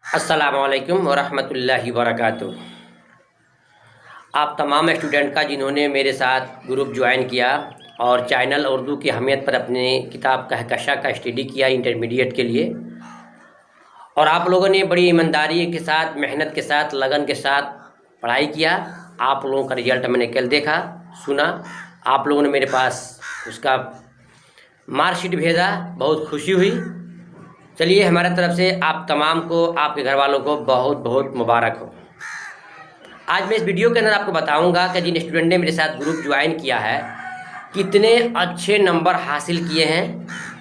अस्सलामुअलैकुम वरहमतुल्लाहि वबरकातुहू। आप तमाम स्टूडेंट का जिन्होंने मेरे साथ ग्रुप ज्वाइन किया और चैनल उर्दू की अहमियत पर अपने किताब कहकशा का स्टडी किया इंटरमीडिएट के लिए, और आप लोगों ने बड़ी ईमानदारी के साथ, मेहनत के साथ, लगन के साथ पढ़ाई किया। आप लोगों का रिजल्ट मैंने कल देखा, सुना। आप लोगों ने मेरे पास उसका मार्कशीट भेजा, बहुत खुशी हुई। चलिए, हमारे तरफ से आप तमाम को, आपके घर वालों को बहुत बहुत मुबारक हो। आज मैं इस वीडियो के अंदर आपको बताऊंगा कि जिन स्टूडेंट ने मेरे साथ ग्रुप ज्वाइन किया है कितने अच्छे नंबर हासिल किए हैं।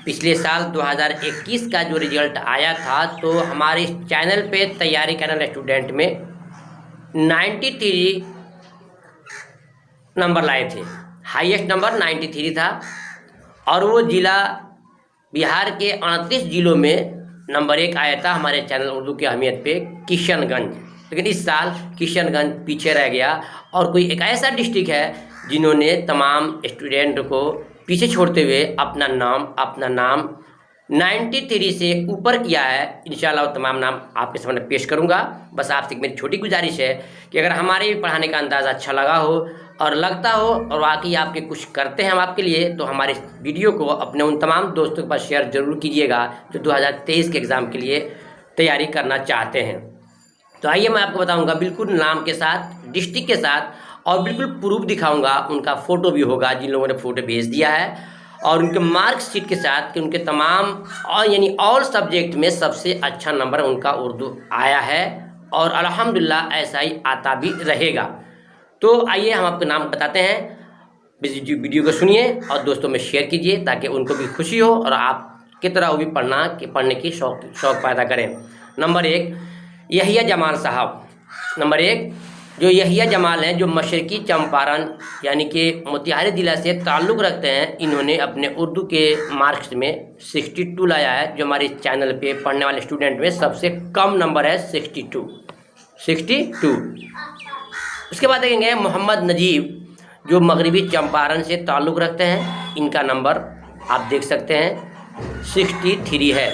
पिछले साल 2021 का जो रिजल्ट आया था, तो हमारे इस चैनल पे तैयारी करने वाले स्टूडेंट में 93 नंबर लाए थे। हाईएस्ट नंबर 93 था, और वो ज़िला बिहार के 38 जिलों में नंबर 1 आया था हमारे चैनल उर्दू की अहमियत पे, किशनगंज। लेकिन इस साल किशनगंज पीछे रह गया, और कोई एक ऐसा डिस्ट्रिक्ट है जिन्होंने तमाम स्टूडेंट को पीछे छोड़ते हुए अपना नाम 93 से ऊपर किया है। इंशाल्लाह वो तमाम नाम आपके सामने पेश करूंगा। बस आपसे मेरी छोटी गुजारिश है कि अगर हमारे पढ़ाने का अंदाज़ा अच्छा लगा हो और लगता हो और वाकई आपके कुछ करते हैं हम आपके लिए, तो हमारे वीडियो को अपने उन तमाम दोस्तों के पास शेयर ज़रूर कीजिएगा जो 2023 के एग्ज़ाम के लिए तैयारी करना चाहते हैं। तो आइए, मैं आपको बताऊंगा बिल्कुल नाम के साथ, डिस्ट्रिक्ट के साथ, और बिल्कुल प्रूफ दिखाऊंगा। उनका फ़ोटो भी होगा जिन लोगों ने फ़ोटो भेज दिया है, और उनके मार्कशीट के साथ कि उनके तमाम और यानी ऑल सब्जेक्ट में सबसे अच्छा नंबर उनका उर्दू आया है, और अल्हम्दुलिल्लाह ऐसा ही आता भी रहेगा। तो आइए, हम आपको नाम बताते हैं। वीडियो को सुनिए और दोस्तों में शेयर कीजिए ताकि उनको भी खुशी हो और आप की तरह वो भी पढ़ने की शौक़ पैदा करें। नंबर 1, यहिया जमाल साहब। नंबर 1 जो यहिया जमाल हैं, जो मशरकी चंपारण यानी कि मोतिहारी ज़िला से ताल्लुक़ रखते हैं, इन्होंने अपने उर्दू के मार्क्स में 62 लाया है, जो हमारे चैनल पे पढ़ने वाले स्टूडेंट में सबसे कम नंबर है, 62। उसके बाद देखेंगे मोहम्मद नजीब, जो मगरबी चंपारण से ताल्लुक़ रखते हैं। इनका नंबर आप देख सकते हैं 63 है।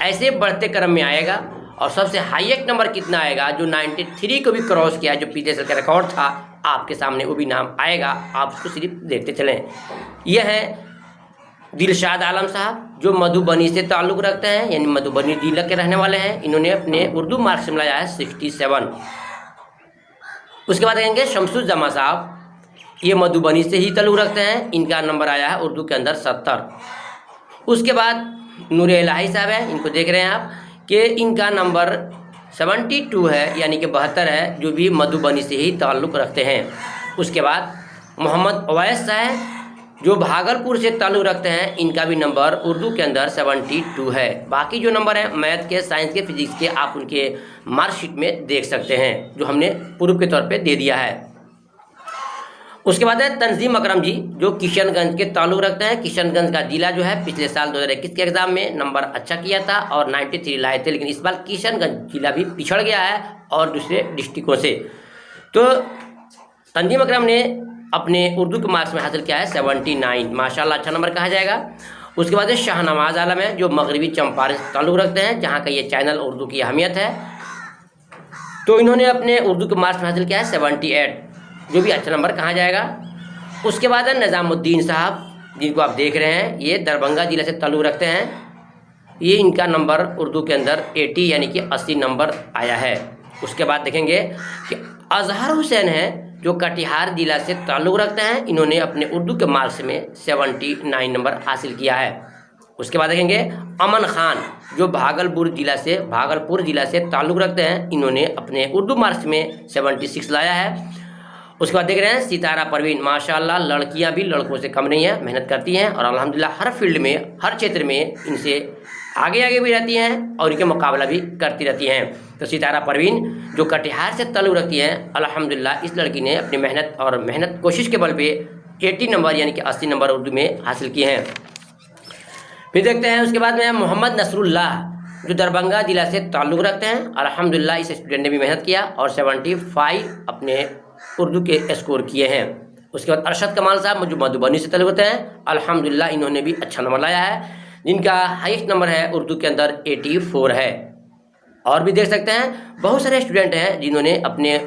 ऐसे बढ़ते क्रम में आएगा, और सबसे हाईएस्ट नंबर कितना आएगा, जो 93 को भी क्रॉस किया, जो पिछले साल का रिकॉर्ड था, आपके सामने वो भी नाम आएगा। आप उसको सिर्फ देखते चलें। यह है दिलशाद आलम साहब, जो मधुबनी से ताल्लुक़ रखते हैं, यानी मधुबनी जिला के रहने वाले हैं। इन्होंने अपने उर्दू मार्क्स में लाया है 67। उसके बाद देखेंगे शमसुज़्ज़मा साहब, ये मधुबनी से ही ताल्लुक़ रखते हैं। इनका नंबर आया है उर्दू के अंदर 70। उसके बाद नूर इलाही साहब हैं, इनको देख रहे हैं आप कि इनका नंबर 72 है, यानी कि 72 है, जो भी मधुबनी से ही ताल्लुक़ रखते हैं। उसके बाद मोहम्मद अवैस साहब, जो भागलपुर से ताल्लुक़ रखते हैं, इनका भी नंबर उर्दू के अंदर 72 है। बाकी जो नंबर हैं मैथ के, साइंस के, फिजिक्स के, आप उनके मार्कशीट में देख सकते हैं, जो हमने प्रूफ के तौर पे दे दिया है। उसके बाद है तंजीम अकरम जी, जो किशनगंज के ताल्लुक़ रखते हैं। किशनगंज का ज़िला जो है पिछले साल 2021 के एग्ज़ाम में नंबर अच्छा किया था और 93 लाए थे, लेकिन इस बार किशनगंज ज़िला भी पिछड़ गया है और दूसरे डिस्ट्रिक्टों से। तो तंजीम अकरम ने अपने उर्दू के मार्क्स में हासिल किया है 79, माशाल्लाह अच्छा नंबर कहा जाएगा। उसके बाद है शाहनवाज आलम है, जो मगरबी चंपारण से ताल्लुक़ रखते हैं, जहाँ का ये चैनल उर्दू की अहमियत है। तो इन्होंने अपने उर्दू के मार्क्स में हासिल किया है 78, जो भी अच्छा नंबर कहा जाएगा। उसके बाद है निज़ामुद्दीन साहब, जिनको आप देख रहे हैं, ये दरभंगा ज़िला से ताल्लुक़ रखते हैं। ये इनका नंबर उर्दू के अंदर 80 यानी कि 80 नंबर आया है। उसके बाद देखेंगे कि अजहर हुसैन हैं, जो कटिहार ज़िला से ताल्लुक़ रखते हैं। इन्होंने अपने उर्दू के मार्क्स में 79 नंबर हासिल किया है। उसके बाद देखेंगे अमन खान, जो भागलपुर ज़िला से ताल्लुक़ रखते हैं। इन्होंने अपने उर्दू मार्क्स में 76 लाया है। उसके बाद देख रहे हैं सितारा परवीन, माशाल्लाह लड़कियां भी लड़कों से कम नहीं हैं, मेहनत करती हैं और अल्हम्दुलिल्लाह हर फील्ड में, हर क्षेत्र में इनसे आगे भी रहती हैं और इनके मुकाबला भी करती रहती हैं। तो सितारा परवीन, जो कटिहार से ताल्लुक़ रखती हैं, अल्हम्दुलिल्लाह इस लड़की ने अपनी मेहनत कोशिश के बल पे 80 नंबर यानी कि 80 नंबर उर्दू में हासिल किए हैं। फिर देखते हैं उसके बाद में मोहम्मद नसरुल्लाह, जो दरभंगा ज़िला से ताल्लुक़ रखते हैं। अल्हम्दुलिल्लाह इस स्टूडेंट ने भी मेहनत किया और 75 अपने उर्दू के स्कोर किए हैं। उसके बाद अरशद कमाल साहब, जो मधुबनी से ताल्लुक़ रखते हैं, अल्हम्दुलिल्लाह इन्होंने भी अच्छा नंबर लाया है, जिनका हाईएस्ट नंबर है उर्दू के अंदर 84 है। और भी देख सकते हैं बहुत सारे स्टूडेंट हैं जिन्होंने अपने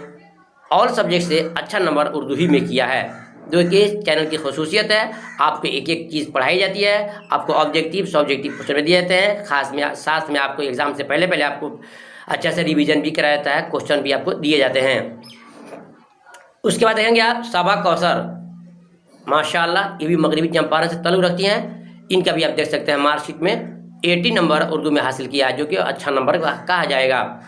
ऑल सब्जेक्ट से अच्छा नंबर उर्दू ही में किया है। जो कि चैनल की खसूसियत है, आपको एक एक चीज़ पढ़ाई जाती है, आपको ऑब्जेक्टिव सब्जेक्टिव क्वेश्चन दिए जाते हैं, खास में साथ में आपको एग्ज़ाम से पहले आपको अच्छा से रिवीजन भी कराया जाता है, क्वेश्चन भी आपको दिए जाते हैं। उसके बाद देखेंगे आप सबा कौसर, माशाल्लाह ये भी मगरबी चंपारण से ताल्लुक़ रखती हैं। इनका भी आप देख सकते हैं मार्कशीट में 80 नंबर उर्दू में हासिल किया, जो कि अच्छा नंबर कहा जाएगा।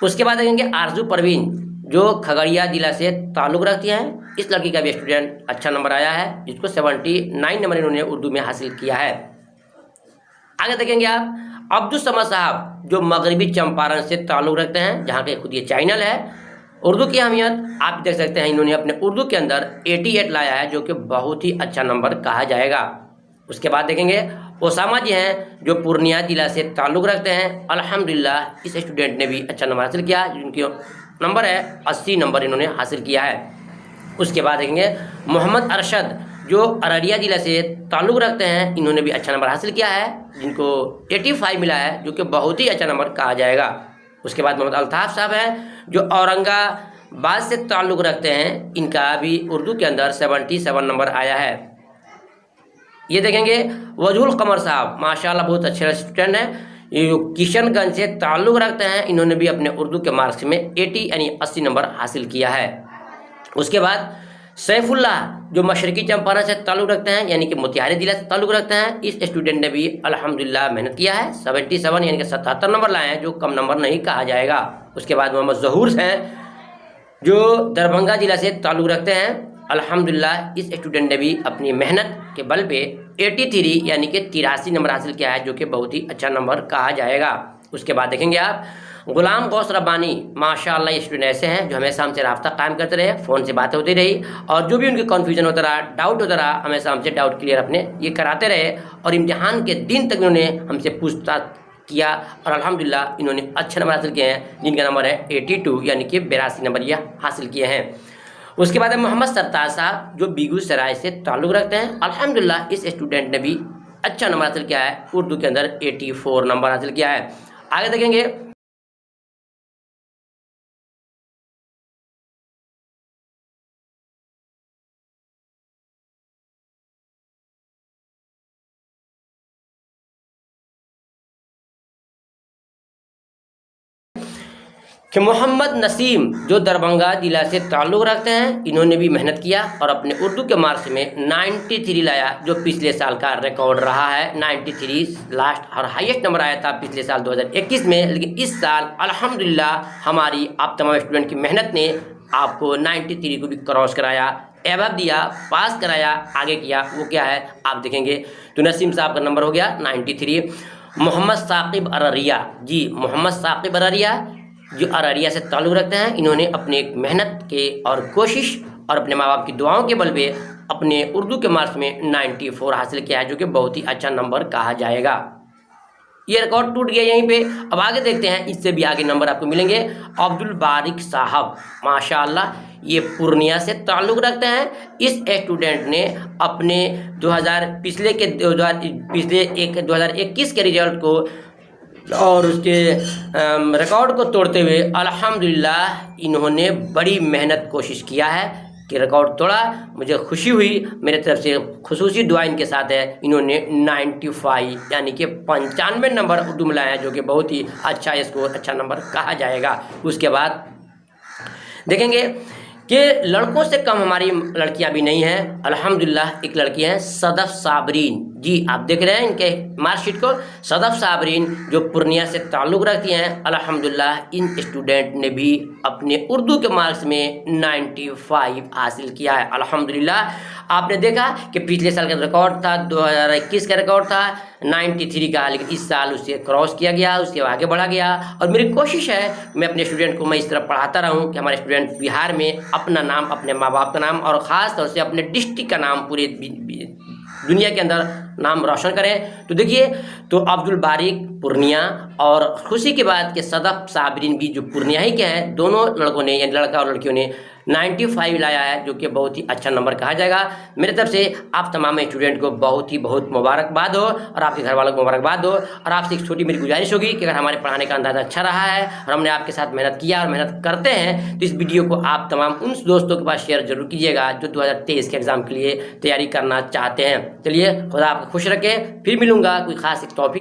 उसके बाद देखेंगे आरजू परवीन, जो खगड़िया जिला से ताल्लुक़ रखती हैं। इस लड़की का भी स्टूडेंट अच्छा नंबर आया है, जिसको 79 नंबर इन्होंने उर्दू में हासिल किया है। आगे देखेंगे आप अब्दुल समद साहब, जो मगरबी चंपारण से ताल्लुक़ रखते हैं, जहाँ के खुद ये चैनल है। उर्दू की अहमियत आप देख सकते हैं, इन्होंने अपने उर्दू के अंदर 88 लाया है, जो कि बहुत ही अच्छा नंबर कहा जाएगा। उसके बाद देखेंगे ओसामा जी हैं, जो पूर्णिया जिला से ताल्लुक़ रखते हैं। अल्हम्दुलिल्लाह इस स्टूडेंट ने भी अच्छा नंबर हासिल किया, जिनकी नंबर है 80 नंबर इन्होंने हासिल किया है। उसके बाद देखेंगे मोहम्मद अरशद, जो अररिया जिला से ताल्लुक़ रखते हैं। इन्होंने भी अच्छा नंबर हासिल किया है, जिनको 85 मिला है, जो कि बहुत ही अच्छा नंबर कहा जाएगा। उसके बाद मोहम्मद अल्ताफ़ साहब हैं, जो औरंगाबाद से ताल्लुक़ रखते हैं। इनका भी उर्दू के अंदर 77 नंबर आया है। ये देखेंगे वजहुल कमर साहब, माशाल्लाह बहुत अच्छे स्टूडेंट हैं, ये किशनगंज से ताल्लुक़ रखते हैं। इन्होंने भी अपने उर्दू के मार्क्स में 80 यानी 80 नंबर हासिल किया है। उसके बाद सैफुल्लाह, जो मशरकी चंपारण से ताल्लुक़ रखते हैं, यानी कि मोतिहारी जिला से ताल्लुक़ रखते हैं। इस स्टूडेंट ने भी अल्हम्दुलिल्लाह मेहनत किया है, 77 यानी कि 77 नंबर लाए हैं, जो कम नंबर नहीं कहा जाएगा। उसके बाद मोहम्मद ज़हूर हैं, जो दरभंगा जिला से ताल्लुक़ रखते हैं। अल्हम्दुलिल्लाह इस स्टूडेंट ने भी अपनी मेहनत के बल पे 83 यानी कि 83 नंबर हासिल किया है, जो कि बहुत ही अच्छा नंबर कहा जाएगा। उसके बाद देखेंगे आप गुलाम गौस रब्बानी, माशाल्लाह ये स्टूडेंट ऐसे हैं जो हमेशा हमसे रब्ता कायम करते रहे, फ़ोन से बातें होती रही, और जो भी उनके कन्फ्यूजन होता रहा, डाउट होता रहा, हमेशा हमसे डाउट क्लियर अपने ये कराते रहे, और इम्तिहान के दिन तक इन्होंने हमसे पूछताछ किया, और अल्हम्दुलिल्लाह इन्होंने अच्छे नंबर हासिल किए हैं, जिनका नंबर है 82 यानी कि 82 नंबर यह हासिल किए हैं। उसके बाद है मोहम्मद सरताज साहब, जो बेगूसराय से ताल्लुक़ रखते हैं। अल्हम्दुलिल्लाह इस स्टूडेंट ने भी अच्छा नंबर हासिल किया है, उर्दू के अंदर 84 नंबर हासिल किया है। आगे देखेंगे कि मोहम्मद नसीम, जो दरभंगा जिला से ताल्लुक़ रखते हैं। इन्होंने भी मेहनत किया और अपने उर्दू के मार्क्स में 93 लाया, जो पिछले साल का रिकॉर्ड रहा है। 93 लास्ट और हाईएस्ट नंबर आया था पिछले साल 2021 में, लेकिन इस साल अल्हम्दुलिल्लाह हमारी आप तमाम स्टूडेंट की मेहनत ने आपको 93 को भी क्रॉस कराया, एबव दिया, पास कराया, आगे किया। वो क्या है आप देखेंगे। तो नसीम साहब का नंबर हो गया 93। मोहम्मद साकिब अररिया जी, मोहम्मद साकिब अररिया जो अररिया से ताल्लुक़ रखते हैं। इन्होंने अपने मेहनत के और कोशिश और अपने माँ बाप की दुआओं के बल पे अपने उर्दू के मार्क्स में 94 हासिल किया है, जो कि बहुत ही अच्छा नंबर कहा जाएगा। ये रिकॉर्ड टूट गया यहीं पे। अब आगे देखते हैं, इससे भी आगे नंबर आपको मिलेंगे। अब्दुल बारिक साहब, माशाल्लाह ये पूर्णिया से ताल्लुक़ रखते हैं। इस स्टूडेंट ने अपने 2021 के रिजल्ट को और उसके रिकॉर्ड को तोड़ते हुए अल्हम्दुलिल्लाह इन्होंने बड़ी मेहनत कोशिश किया है कि रिकॉर्ड तोड़ा। मुझे खुशी हुई, मेरे तरफ से खुसूसी दुआ इनके साथ है। इन्होंने 95 यानी कि 95 नंबर उर्दू में लाया है, जो कि बहुत ही अच्छा स्कोर, अच्छा नंबर कहा जाएगा। उसके बाद देखेंगे कि लड़कों से कम हमारी लड़कियां भी नहीं हैं। अल्हम्दुलिल्लाह एक लड़की हैं सदफ साबरीन जी, आप देख रहे हैं इनके मार्कशीट को। सदफ साबरीन जो पूर्णिया से ताल्लुक़ रखती हैं। अल्हम्दुलिल्लाह इन स्टूडेंट ने भी अपने उर्दू के मार्क्स में 95 हासिल किया है। अल्हम्दुलिल्लाह आपने देखा कि पिछले साल का रिकॉर्ड था, 2021 का रिकॉर्ड था 93 का, लेकिन इस साल उसे क्रॉस किया गया, उसके आगे बढ़ा गया। और मेरी कोशिश है मैं अपने स्टूडेंट को मैं इस तरह पढ़ाता रहूं कि हमारे स्टूडेंट बिहार में अपना नाम, अपने माँ बाप का नाम और ख़ास तौर से अपने डिस्ट्रिक्ट का नाम पूरे दुनिया के अंदर नाम रोशन करें। तो देखिए, तो अब्दुल बारिक पूर्णिया और खुशी की बात कि सदफ साबरीन भी जो पूर्णिया ही के हैं, दोनों लड़कों ने यानी लड़का और लड़कियों ने 95 लाया है, जो कि बहुत ही अच्छा नंबर कहा जाएगा। मेरे तरफ से आप तमाम स्टूडेंट को बहुत मुबारकबाद हो और आपके घर वालों को मुबारकबाद हो। और आपसे एक छोटी मेरी गुजारिश होगी कि अगर हमारे पढ़ाने का अंदाज़ा अच्छा रहा है और हमने आपके साथ मेहनत किया और मेहनत करते हैं, तो इस वीडियो को आप तमाम उन दोस्तों के पास शेयर जरूर कीजिएगा जो 2023 के एग्ज़ाम के लिए तैयारी करना चाहते हैं। चलिए, खुदा आपको खुश रखे। फिर मिलूंगा कोई खास टॉपिक